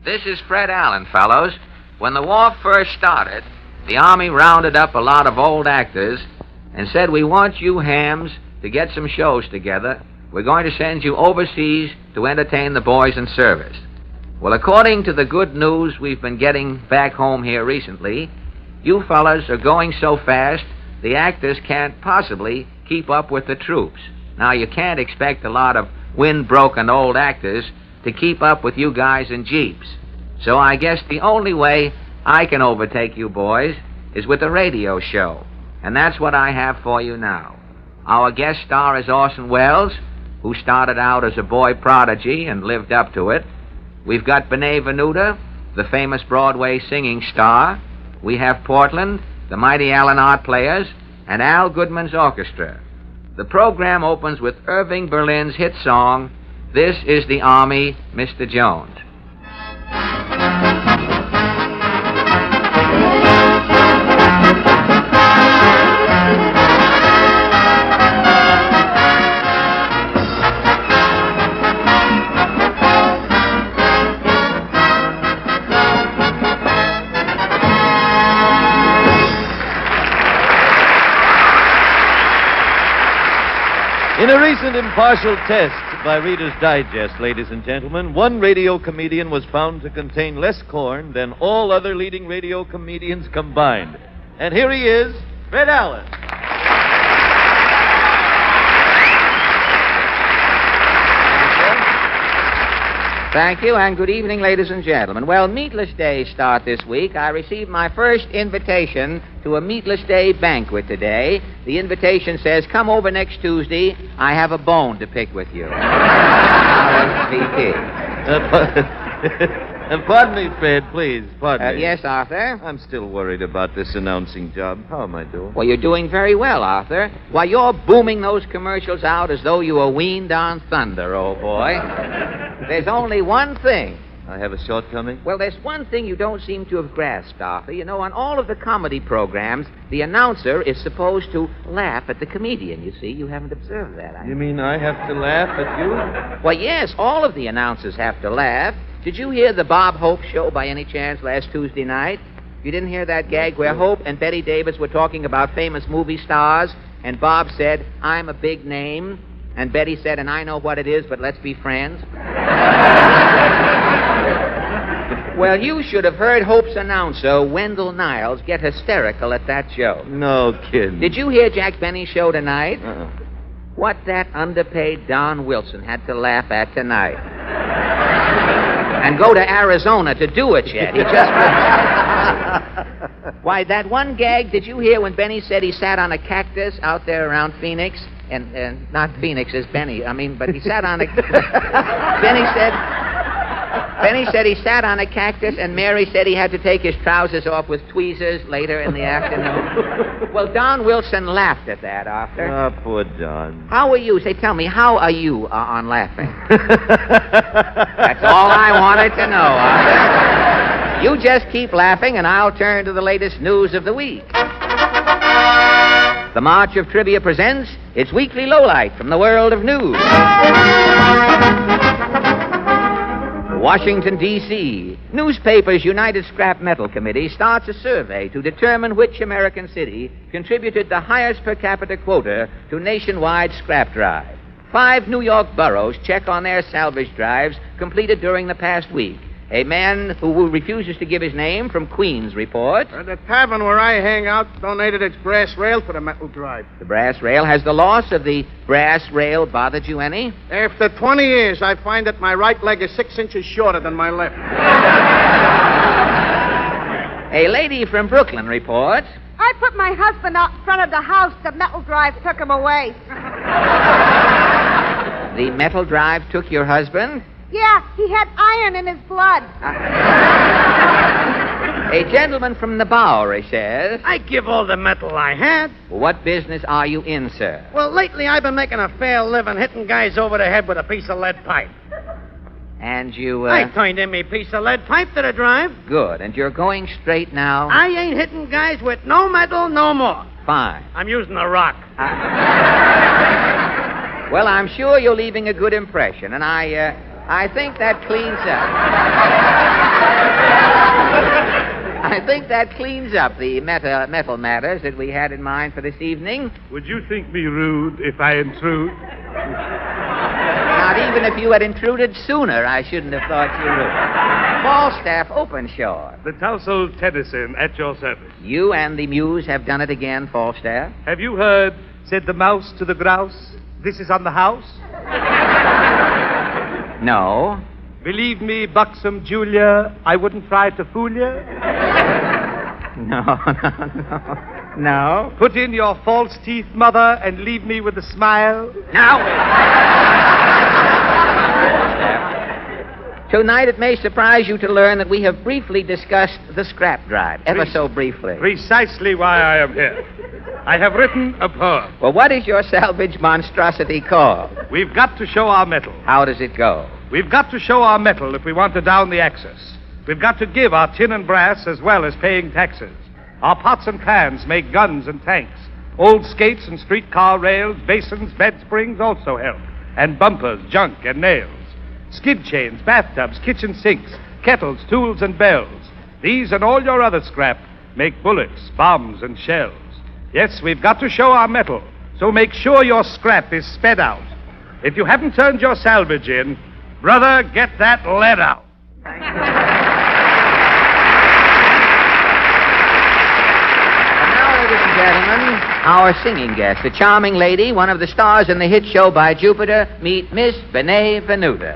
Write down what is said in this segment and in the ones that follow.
This is Fred Allen, fellows. When the war first started, the Army rounded up a lot of old actors and said, we want you hams to get some shows together. We're going to send you overseas to entertain the boys in service. Well, according to the good news we've been getting back home here recently, you fellas are going so fast, the actors can't possibly keep up with the troops. Now, you can't expect a lot of wind-broken old actors to keep up with you guys in jeeps. So I guess the only way I can overtake you boys is with a radio show. And that's what I have for you now. Our guest star is Orson Welles, who started out as a boy prodigy and lived up to it. We've got Benet Venuta, the famous Broadway singing star. We have Portland, the mighty Allen Art Players, and Al Goodman's orchestra. The program opens with Irving Berlin's hit song, This is the Army, Mr. Jones. In a recent impartial test by Reader's Digest, ladies and gentlemen, one radio comedian was found to contain less corn than all other leading radio comedians combined. And here he is, Fred Allen. Thank you, and good evening, ladies and gentlemen. Well, Meatless Days start this week. I received my first invitation to a Meatless Day banquet today. The invitation says, come over next Tuesday. I have a bone to pick with you. RSVP. Pardon me, Fred, please. Pardon me. Yes, Arthur? I'm still worried about this announcing job. How am I doing? Well, you're doing very well, Arthur. Why, you're booming those commercials out as though you were weaned on thunder, old boy. There's only one thing. I have a shortcoming? Well, there's one thing you don't seem to have grasped, Arthur. You know, on all of the comedy programs, the announcer is supposed to laugh at the comedian, you see. You haven't observed that, You mean I have to laugh at you? Well, yes, all of the announcers have to laugh. Did you hear the Bob Hope show by any chance last Tuesday night? You didn't hear that gag where Hope and Betty Davis were talking about famous movie stars, and Bob said, I'm a big name, and Betty said, and I know what it is, but let's be friends? Well, you should have heard Hope's announcer, Wendell Niles, get hysterical at that show. No kidding. Did you hear Jack Benny's show tonight? Uh-uh. What that underpaid Don Wilson had to laugh at tonight. And go to Arizona to do it yet. He just... Why, that one gag, did you hear when Benny said he sat on a cactus out there around Phoenix? And not Phoenix as Benny, but he sat on a... Benny said he sat on a cactus, and Mary said he had to take his trousers off with tweezers later in the afternoon. Well, Don Wilson laughed at that, Arthur. Oh, poor Don. How are you? Say, tell me, how are you on laughing? That's all I wanted to know, Arthur. You just keep laughing, and I'll turn to the latest news of the week. The March of Trivia presents its weekly lowlight from the world of news. Washington, D.C. Newspapers United Scrap Metal Committee starts a survey to determine which American city contributed the highest per capita quota to nationwide scrap drive. 5 New York boroughs check on their salvage drives completed during the past week. A man who refuses to give his name from Queens reports. The tavern where I hang out donated its brass rail for the metal drive. The brass rail. Has the loss of the brass rail bothered you any? After 20 years, I find that my right leg is 6 inches shorter than my left. A lady from Brooklyn reports. I put my husband out in front of the house. The metal drive took him away. The metal drive took your husband? Yeah, he had iron in his blood. A gentleman from the Bowery says... I give all the metal I had. What business are you in, sir? Well, lately I've been making a fair living hitting guys over the head with a piece of lead pipe. And you, I turned in me piece of lead pipe to the drive. Good. And you're going straight now? I ain't hitting guys with no metal no more. Fine. I'm using a rock. Well, I'm sure you're leaving a good impression, and I think that cleans up. I think that cleans up the metal matters that we had in mind for this evening. Would you think me rude if I intrude? Not even if you had intruded sooner, I shouldn't have thought you rude. Falstaff Openshaw. The Tousled Tennyson at your service. You and the Muse have done it again, Falstaff. Have you heard, said the mouse to the grouse, this is on the house? No. Believe me, buxom Julia, I wouldn't try to fool you. No. Put in your false teeth, mother, and leave me with a smile. Now. Tonight it may surprise you to learn that we have briefly discussed the scrap drive, ever so briefly. Precisely why I am here. I have written a poem. Well, what is your salvage monstrosity called? We've got to show our mettle. How does it go? We've got to show our mettle if we want to down the Axis. We've got to give our tin and brass as well as paying taxes. Our pots and pans make guns and tanks. Old skates and streetcar rails, basins, bed springs also help. And bumpers, junk, and nails. Skid chains, bathtubs, kitchen sinks, kettles, tools, and bells. These and all your other scrap make bullets, bombs, and shells. Yes, we've got to show our mettle, so make sure your scrap is sped out. If you haven't turned your salvage in, brother, get that lead out. And now, ladies and gentlemen, our singing guest, a charming lady, one of the stars in the hit show By Jupiter. Meet Miss Benet Venuta.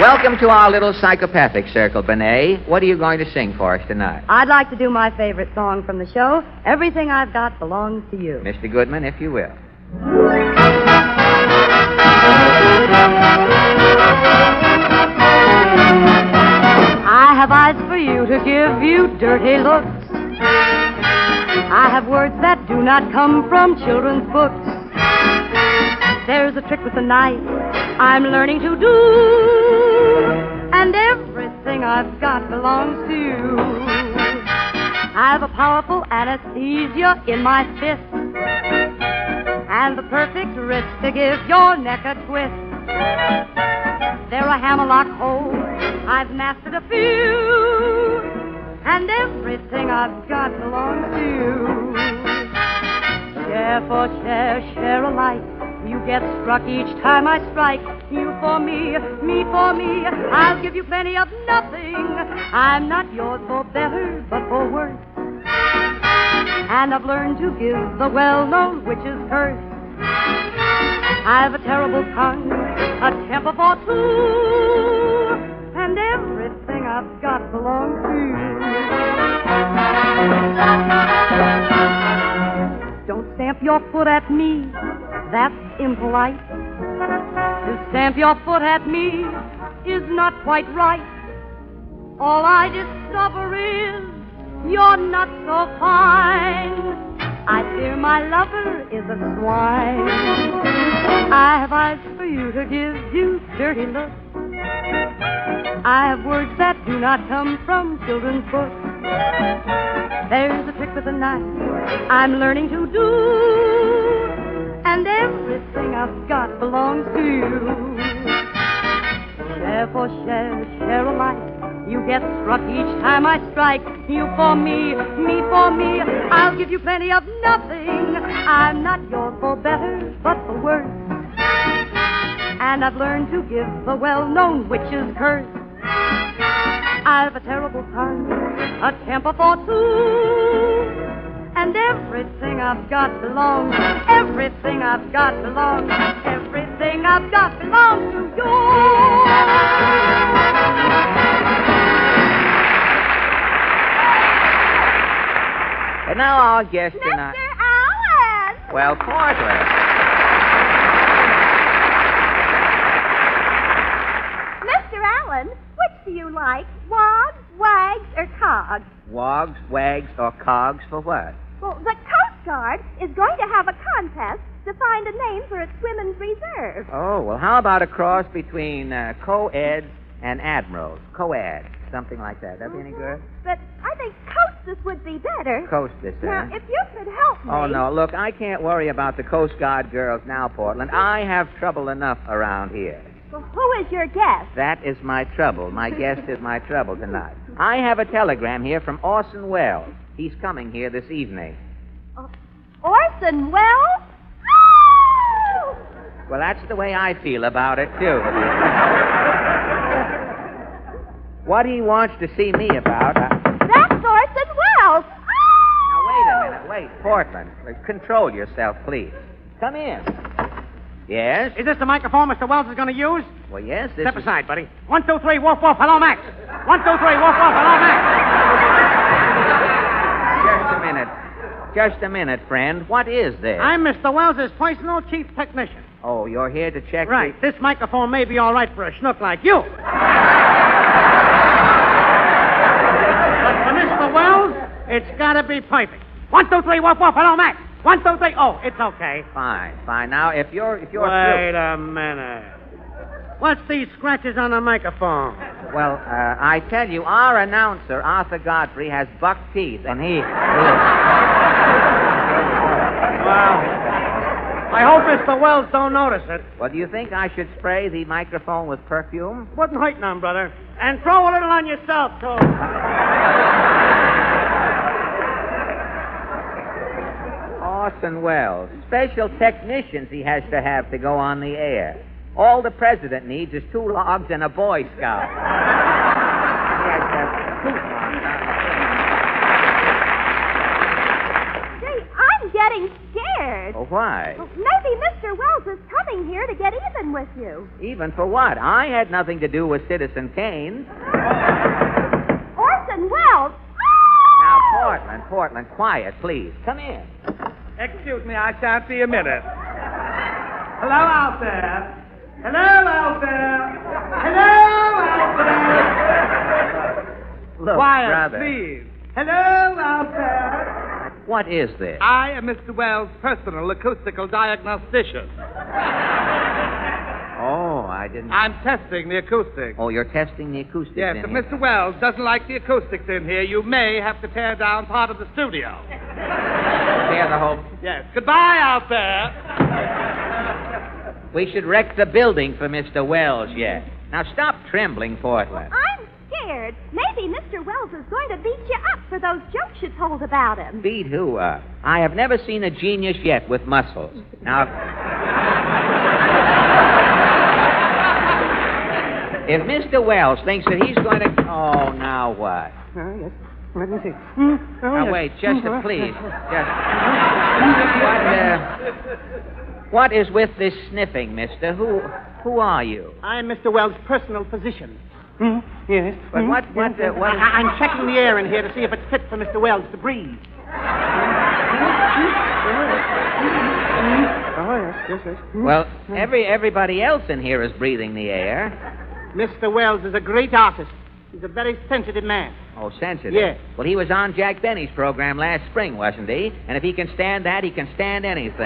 Welcome to our little psychopathic circle, Benet. What are you going to sing for us tonight? I'd like to do my favorite song from the show, Everything I've Got Belongs to You. Mr. Goodman, if you will. I have eyes for you to give you dirty looks. I have words that do not come from children's books. There's a trick with the knife I'm learning to do, and everything I've got belongs to you. I have a powerful anesthesia in my fist, and the perfect wrist to give your neck a twist. There are hammerlock holes, I've mastered a few, and everything I've got belongs to you. Share for share, share alike. You get struck each time I strike. You for me for me. I'll give you plenty of nothing. I'm not yours for better, but for worse. And I've learned to give the well-known witch's curse. I've a terrible tongue, a temper for two, and everything I've got belongs to you. Don't stamp your foot at me, that's impolite. To stamp your foot at me is not quite right. All I discover is you're not so fine. I fear my lover is a swine. I have eyes for you to give you dirty looks. I have words that do not come from children's books. There's a trick with a knife I'm learning to do, and everything I've got belongs to you. Share for share, share alike. You get struck each time I strike. You for me for me. I'll give you plenty of nothing. I'm not yours for better, but for worse. And I've learned to give the well-known witch's curse. I've a terrible tongue, a temper for two, and everything I've got belongs. Everything I've got belongs. Everything I've got belongs to you. And now our guest tonight. Mr. Allen! Well, Portland. Mr. Allen, which do you like? Wogs, wags, or cogs? Wogs, wags, or cogs for what? Well, the Coast Guard is going to have a contest to find a name for its women's reserve. Oh, well, how about a cross between co-eds and admirals? Co-ed, something like that. That'd be any good? But I think Costas would be better. Costas, Now, if you could help me... Oh, no, look, I can't worry about the Coast Guard girls now, Portland. I have trouble enough around here. Well, who is your guest? That is my trouble. My guest is my trouble tonight. I have a telegram here from Orson Welles. He's coming here this evening. Orson Welles? Oh! Well, that's the way I feel about it, too. What he wants to see me about... That's Orson Welles! Now, wait a minute. Wait, Portland. Control yourself, please. Come in. Yes? Is this the microphone Mr. Wells is going to use? Well, yes, this Step is... aside, buddy. 1, 2, 3, woof, woof, hello, Max. 1, 2, 3, woof, woof, hello, Max. Just a minute, friend. What is this? I'm Mr. Wells' personal chief technician. Oh, you're here to check... Right. This microphone may be all right for a schnook like you. But for Mr. Wells, it's got to be perfect. 1, 2, 3, woof, woof, hello, Max. 1, 2, 3. Oh, it's okay. Fine. Now, if you're Wait a minute. What's these scratches on the microphone? Well, I tell you, our announcer, Arthur Godfrey, has buck teeth, and he... Well, I hope Mr. Wells don't notice it. Well, do you think I should spray the microphone with perfume? Wouldn't hurt none, brother. And throw a little on yourself, too. Orson Welles. Special technicians he has to have to go on the air. All the president needs is 2 logs and a Boy Scout. He has to have 2 logs. Gee, I'm getting scared. Oh, why? Well, maybe Mr. Wells is coming here to get even with you. Even for what? I had nothing to do with Citizen Kane. Orson Welles? Now, Portland, quiet, please. Come in. Excuse me, I shan't be a minute. Hello out there. Hello out there. Hello out there. Look, Quiet, brother. please. Hello out there. What is this? I am Mr. Wells' personal acoustical diagnostician. Oh, I didn't... I'm testing the acoustics. Oh, you're testing the acoustics Yes, in if here. Mr. Wells doesn't like the acoustics in here, you may have to tear down part of the studio. Tear the whole... Yes. Goodbye out there. We should wreck the building for Mr. Wells yet. Now, stop trembling, Portland. I'm scared. Maybe Mr. Wells is going to beat you up for those jokes you told about him. Beat who up? I have never seen a genius yet with muscles. Now... If Mr. Wells thinks that he's going to... Oh, now what? Yes. Let me see. Now, wait, just please. What is with this sniffing, mister? Who are you? I'm Mr. Wells' personal physician. Yes. But what... I'm checking the air in here to see if it's fit for Mr. Wells to breathe. Oh, yes. Well, everybody else in here is breathing the air. Mr. Wells is a great artist. He's a very sensitive man. Oh, sensitive? Yes. Well, he was on Jack Benny's program last spring, wasn't he? And if he can stand that, he can stand anything. For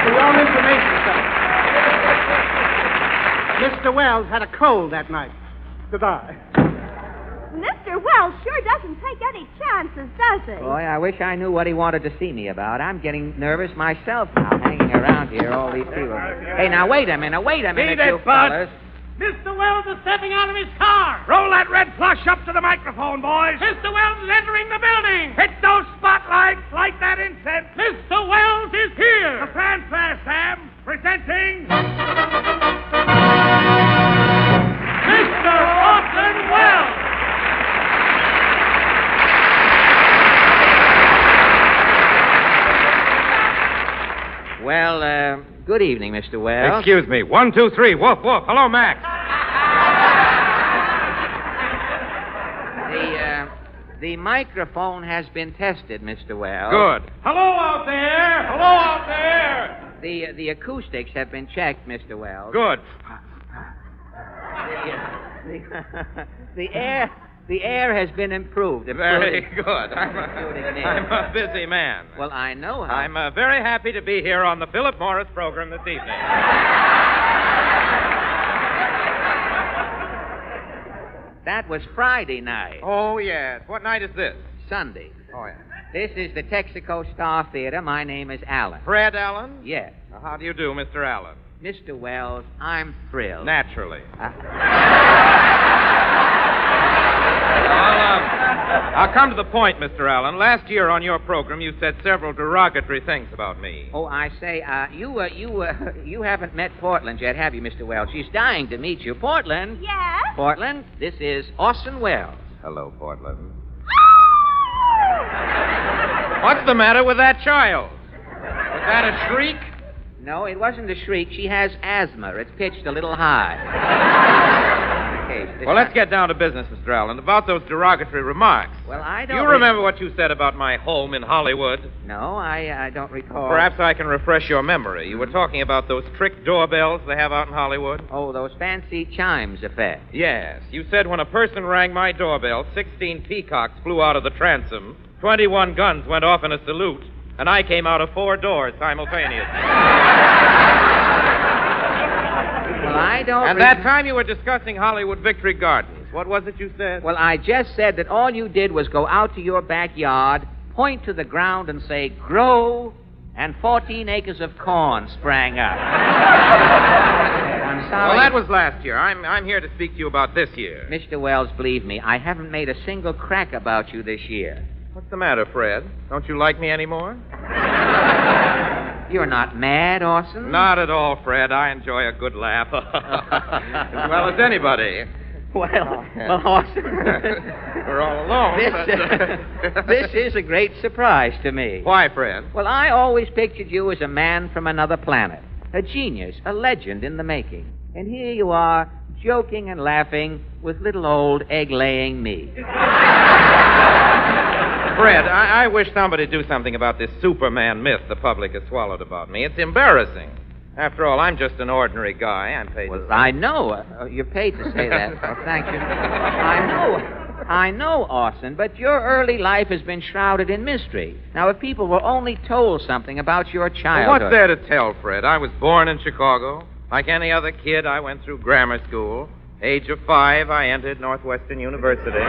your information, sir. Mr. Wells had a cold that night. Goodbye. Mr. Wells sure doesn't take any chances, does he? Boy, I wish I knew what he wanted to see me about. I'm getting nervous myself now, hanging around here, all these people. Hey, now, wait a minute, you fellas. Mr. Wells is stepping out of his car. Roll that red plush up to the microphone, boys. Mr. Wells is entering the building. Hit those spotlights. Light that incense. Mr. Wells is here. The fanfare, Sam. Presenting... Mr. Orson Welles. Well, good evening, Mr. Wells. Excuse me. 1, 2, 3. Woof, woof. Hello, Max. The microphone has been tested, Mr. Wells. Good. Hello out there. Hello out there. The acoustics have been checked, Mr. Wells. Good. The air has been improved. Very good. I'm a busy man. Well, I know how. I'm very happy to be here on the Philip Morris program this evening. That was Friday night. Oh, yes. What night is this? Sunday. Oh, yeah. This is the Texaco Star Theater. My name is Allen. Fred Allen? Yes. How do you do, Mr. Allen? Mr. Wells, I'm thrilled. Naturally. I'll come to the point, Mr. Allen. Last year on your program, you said several derogatory things about me. Oh, I say, you haven't met Portland yet, have you, Mr. Wells? She's dying to meet you. Portland? Yes? Portland, this is Orson Welles. Hello, Portland. What's the matter with that child? Was that a shriek? No, it wasn't a shriek. She has asthma. It's pitched a little high. Well, let's get down to business, Mr. Allen. About those derogatory remarks. Well, I don't... You remember what you said about my home in Hollywood? No, I don't recall. Perhaps I can refresh your memory. You were talking about those trick doorbells they have out in Hollywood. Oh, those fancy chimes effect. Yes. You said when a person rang my doorbell, 16 peacocks flew out of the transom, 21 guns went off in a salute, and I came out of 4 doors simultaneously. Well, I don't... And that time you were discussing Hollywood Victory Gardens. What was it you said? Well, I just said that all you did was go out to your backyard, point to the ground, and say, grow, and 14 acres of corn sprang up. I'm sorry. Well, that was last year. I'm here to speak to you about this year. Mr. Wells, believe me, I haven't made a single crack about you this year. What's the matter, Fred? Don't you like me anymore? You're not mad, Orson? Not at all, Fred. I enjoy a good laugh. As well as anybody. Well, Orson. We're all alone. This is a great surprise to me. Why, Fred? Well, I always pictured you as a man from another planet, a genius, a legend in the making. And here you are, joking and laughing with little old egg-laying me. Fred, I wish somebody'd do something about this Superman myth the public has swallowed about me. It's embarrassing. After all, I'm just an ordinary guy. I'm paid to say. I know. You're paid to say that. Oh, thank you. I know, Orson, but your early life has been shrouded in mystery. Now, if people were only told something about your Well, childhood... what's there to tell, Fred? I was born in Chicago. Like any other kid, I went through grammar school. Age of 5, I entered Northwestern University.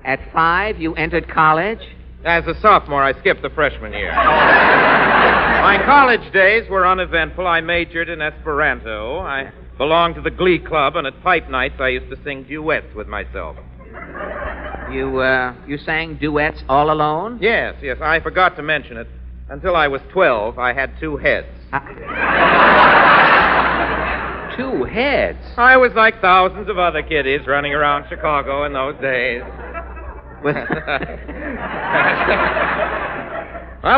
At 5, you entered college? As a sophomore, I skipped the freshman year. My college days were uneventful. I majored in Esperanto. I belonged to the Glee Club, and at pipe nights, I used to sing duets with myself. You sang duets all alone? Yes, I forgot to mention it. Until I was 12, I had 2 heads. 2 heads? I was like thousands of other kiddies running around Chicago in those days. Well,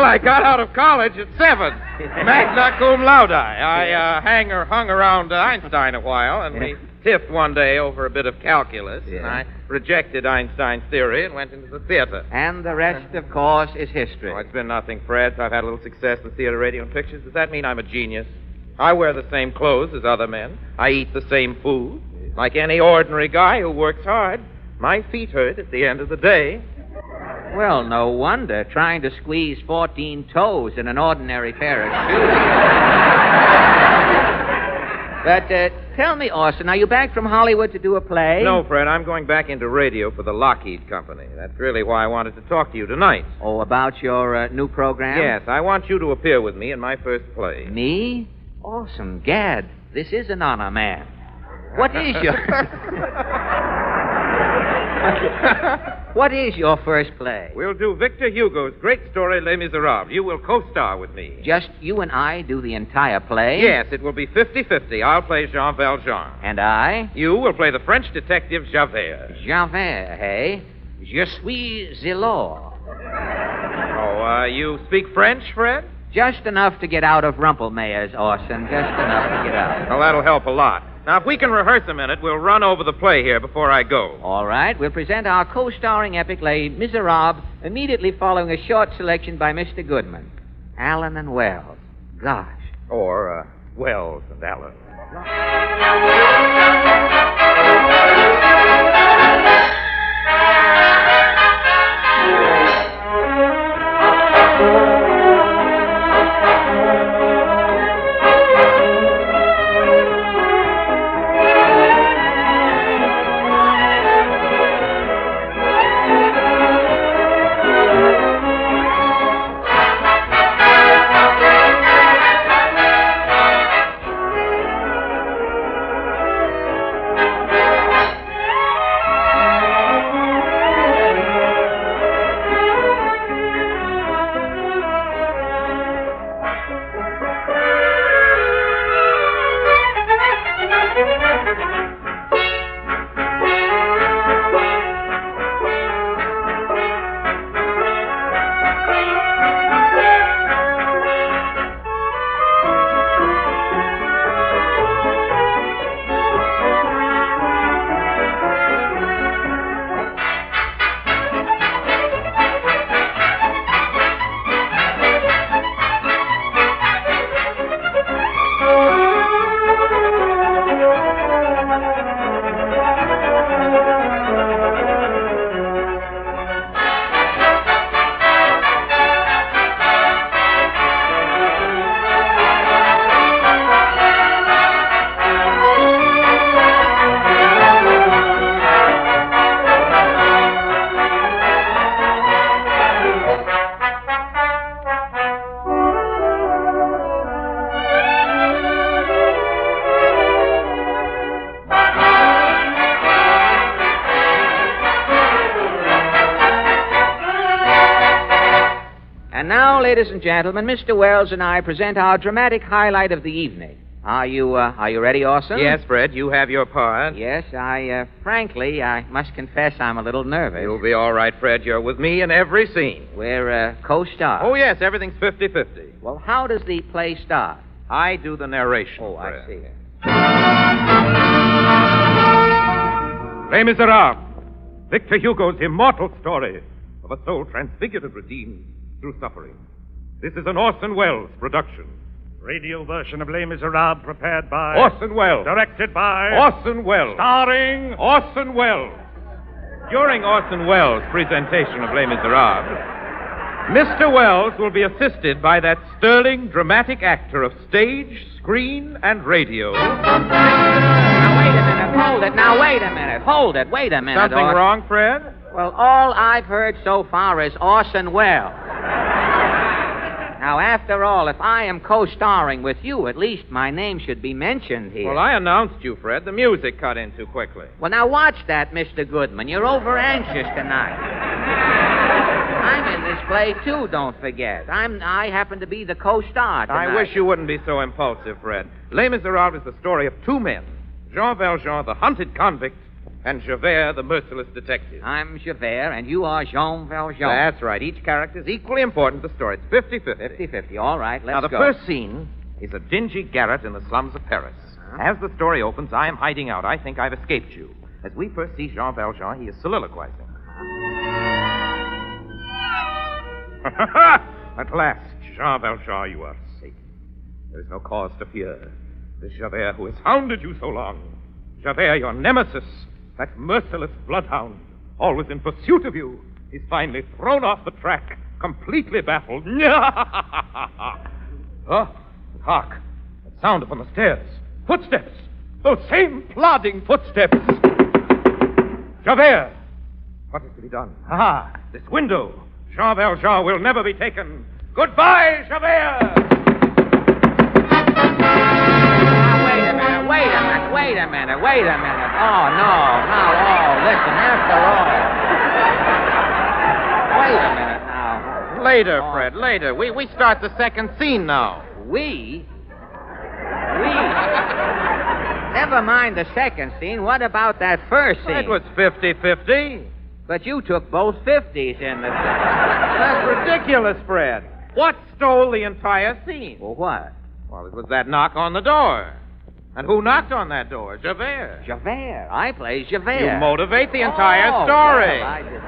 I got out of college at 7. Magna cum laude. I hung around Einstein a while, and we tiffed one day over a bit of calculus, and I rejected Einstein's theory and went into the theater. And the rest, of course, is history. Oh, it's been nothing, Fred. I've had a little success in theater, radio, and pictures. Does that mean I'm a genius? I wear the same clothes as other men. I eat the same food. Like any ordinary guy who works hard. My feet hurt at the end of the day. Well, no wonder. Trying to squeeze 14 toes in an ordinary pair of shoes. But tell me, Orson, are you back from Hollywood to do a play? No, Fred. I'm going back into radio for the Lockheed Company. That's really why I wanted to talk to you tonight. Oh, about your new program? Yes, I want you to appear with me in my first play. Me? Awesome. Gad, this is an honor, man. What is your... What is your first play? We'll do Victor Hugo's great story, Les Miserables. You will co-star with me. Just you and I do the entire play? Yes, it will be 50-50. I'll play Jean Valjean. And I? You will play the French detective Javert. Javert, hey? Je suis the law. Oh, you speak French, Fred? Just enough to get out of Rumpelmayer's, Orson. Just enough to get out. Well, that'll help a lot. Now, if we can rehearse a minute, we'll run over the play here before I go. All right. We'll present our co-starring epic, Les Miserables, immediately following a short selection by Mr. Goodman. Allen and Wells. Gosh. Or, Wells and Allen. And now, ladies and gentlemen, Mr. Wells and I present our dramatic highlight of the evening. Are you ready, Orson? Yes, Fred, you have your part. Yes, frankly, I must confess I'm a little nervous. You'll be all right, Fred. You're with me in every scene. We're co-stars. Oh, yes, everything's 50-50. Well, how does the play start? I do the narration. Oh, Fred. I see. Les Miserables, Victor Hugo's immortal story of a soul transfigured and redeemed through suffering. This is an Orson Welles production. Radio version of Les Miserables prepared by Orson Welles. Directed by Orson Welles. Starring Orson Welles. During Orson Welles' presentation of Les Miserables, Mr. Welles will be assisted by that sterling dramatic actor of stage, screen, and radio. Now, wait a minute. Hold it. Now, wait a minute. Hold it. Wait a minute. Something wrong, Fred? Well, all I've heard so far is Orson Welles. Now, after all, if I am co-starring with you, at least my name should be mentioned here. Well, I announced you, Fred. The music cut in too quickly. Well, now watch that, Mr. Goodman. You're over-anxious tonight. I'm in this play, too, don't forget. I happen to be the co-star tonight. I wish you wouldn't be so impulsive, Fred. Les Miserables is the story of two men. Jean Valjean, the hunted convict, and Javert, the merciless detective. I'm Javert, and you are Jean Valjean. That's right. Each character is equally important to the story. It's 50-50. 50-50. All right, let's Now, the go. first scene is a dingy garret in the slums of Paris. As the story opens, I am hiding out. I think I've escaped you. As we first see Jean Valjean, he is soliloquizing. At last, Jean Valjean, you are safe. There is no cause to fear. This Javert who has hounded you so long. Javert, your nemesis, that merciless bloodhound, always in pursuit of you, is finally thrown off the track, completely baffled. Oh, hark. That sound upon the stairs. Footsteps. Those same plodding footsteps. Javert! What is to be done? Aha! This window. Jean Valjean will never be taken. Goodbye, Javert! Wait a minute. Oh, no. Listen, after all. Wait a minute now. Later, Fred, later. We start the second scene now. We? Never mind the second scene. What about that first scene? It was 50-50. But you took both 50s in the... That's ridiculous, Fred. What stole the entire scene? Well, what? Well, it was that knock on the door. And who knocked on that door? Javert. Javert. I play Javert. You motivate the entire story. Well, I did.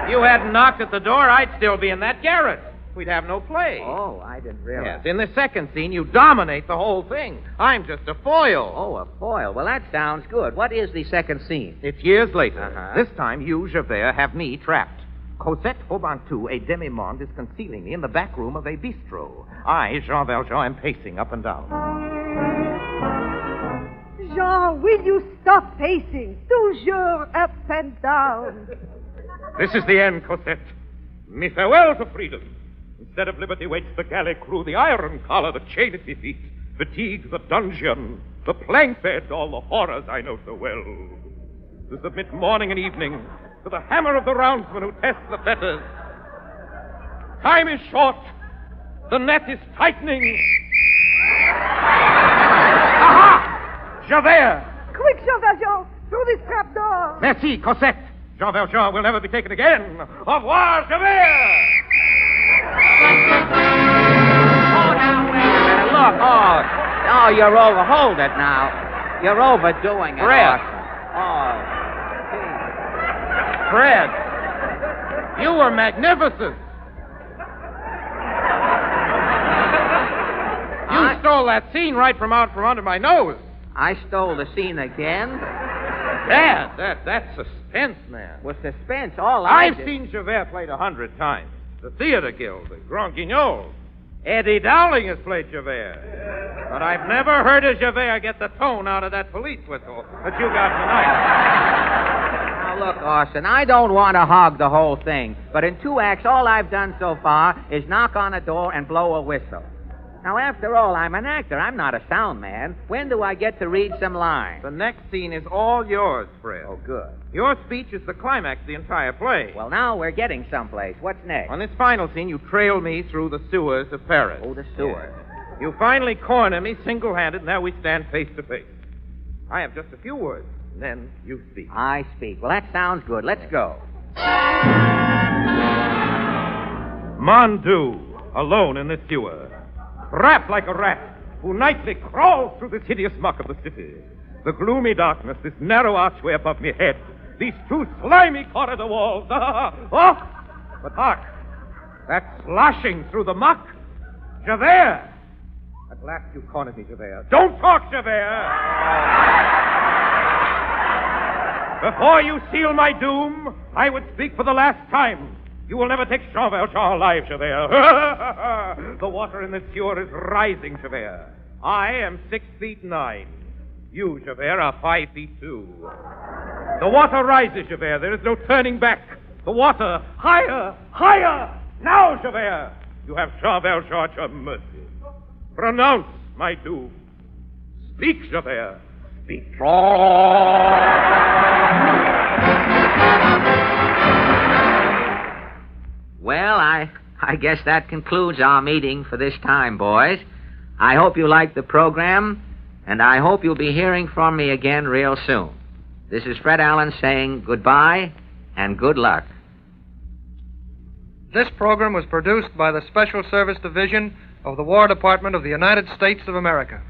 If you hadn't knocked at the door, I'd still be in that garret. We'd have no play. Oh, I didn't realize. Yes, in the second scene, you dominate the whole thing. I'm just a foil. Oh, a foil. Well, that sounds good. What is the second scene? It's years later. Uh-huh. This time, you, Javert, have me trapped. Cosette Faubantou, a demi-monde, is concealing me in the back room of a bistro. I, Jean Valjean, am pacing up and down. Jean, will you stop pacing? Toujours up and down. This is the end, Cosette. Me farewell to freedom. Instead of liberty waits the galley crew, the iron collar, the chain at my feet, fatigue, the dungeon, the plank bed, all the horrors I know so well. To submit morning and evening to the hammer of the roundsman who tests the fetters. Time is short. The net is tightening. Aha! Javert! Quick, Jean Valjean, through this trap door. Merci, Cosette. Jean Valjean will never be taken again. Au revoir, Javert! Oh, now, wait a minute. Look, oh, you're over. Hold it now. You're overdoing it. Fred. Orson. Oh, Fred, you were magnificent. You stole that scene right from out from under my nose. I stole the scene again? Dad, that's suspense, man. With suspense, all I I've did... seen Javert played 100 times. The Theater Guild, the Grand Guignol. Eddie Dowling has played Javert. But I've never heard a Javert get the tone out of that police whistle that you got tonight. Now, look, Orson, I don't want to hog the whole thing, but in 2 acts, all I've done so far is knock on a door and blow a whistle. Now, after all, I'm an actor. I'm not a sound man. When do I get to read some lines? The next scene is all yours, Fred. Oh, good. Your speech is the climax of the entire play. Well, now we're getting someplace. What's next? On this final scene, you trail me through the sewers of Paris. Oh, the sewer. You finally corner me single-handed, and now we stand face to face. I have just a few words, and then you speak. I speak. Well, that sounds good. Let's go. Mondu, alone in the sewer, wrapped like a rat, who nightly crawls through this hideous muck of the city. The gloomy darkness, this narrow archway above me head, these two slimy corridor walls. Oh! But hark! That sloshing through the muck. Javert! At last you cornered me, Javert. Don't talk, Javert! Before you seal my doom, I would speak for the last time. You will never take Jean Valjean alive, Javert. The water in the sewer is rising, Javert. I am 6'9". You, Javert, are 5'2". The water rises, Javert. There is no turning back. The water, higher, higher. Now, Javert, you have Jean Valjean at your mercy. Pronounce my doom. Speak, Javert. Speak. Well, I guess that concludes our meeting for this time, boys. I hope you liked the program, and I hope you'll be hearing from me again real soon. This is Fred Allen saying goodbye and good luck. This program was produced by the Special Service Division of the War Department of the United States of America.